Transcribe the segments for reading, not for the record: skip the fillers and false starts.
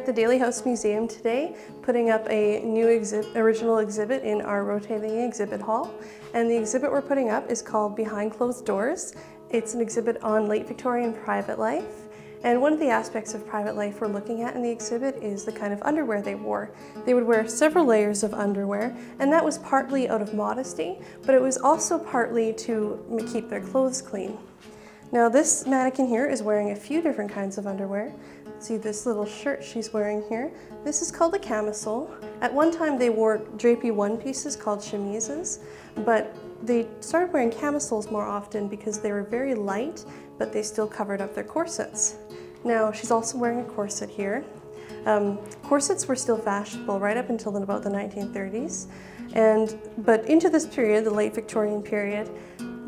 the Daly House Museum today, putting up a new original exhibit in our rotating exhibit hall. And the exhibit we're putting up is called Behind Closed Doors. It's an exhibit on late Victorian private life. And one of the aspects of private life we're looking at in the exhibit is the kind of underwear they wore. They would wear several layers of underwear, and that was partly out of modesty, but it was also partly to keep their clothes clean. Now this mannequin here is wearing a few different kinds of underwear. See this little shirt she's wearing here? This is called a camisole. At one time they wore drapey one pieces called chemises, but they started wearing camisoles more often because they were very light, but they still covered up their corsets. Now she's also wearing a corset here. Corsets were still fashionable right up until about the 1930s, but into this period, the late Victorian period,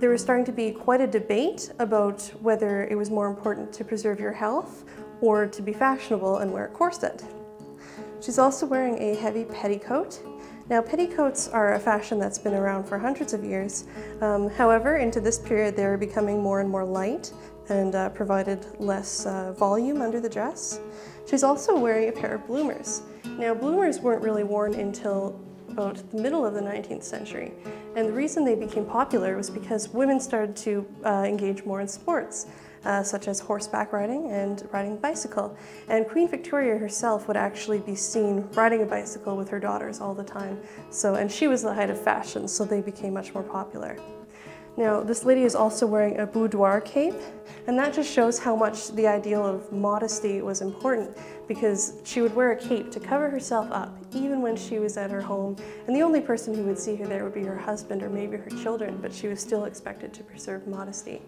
there was starting to be quite a debate about whether it was more important to preserve your health or to be fashionable and wear a corset. She's also wearing a heavy petticoat. Now petticoats are a fashion that's been around for hundreds of years. However, into this period they were becoming more and more light and provided less volume under the dress. She's also wearing a pair of bloomers. Now bloomers weren't really worn until about the middle of the 19th century. And the reason they became popular was because women started to engage more in sports, such as horseback riding and riding a bicycle. And Queen Victoria herself would actually be seen riding a bicycle with her daughters all the time. And she was the height of fashion, so they became much more popular. Now, this lady is also wearing a boudoir cape, and that just shows how much the ideal of modesty was important, because she would wear a cape to cover herself up, even when she was at her home, and the only person who would see her there would be her husband or maybe her children, but she was still expected to preserve modesty.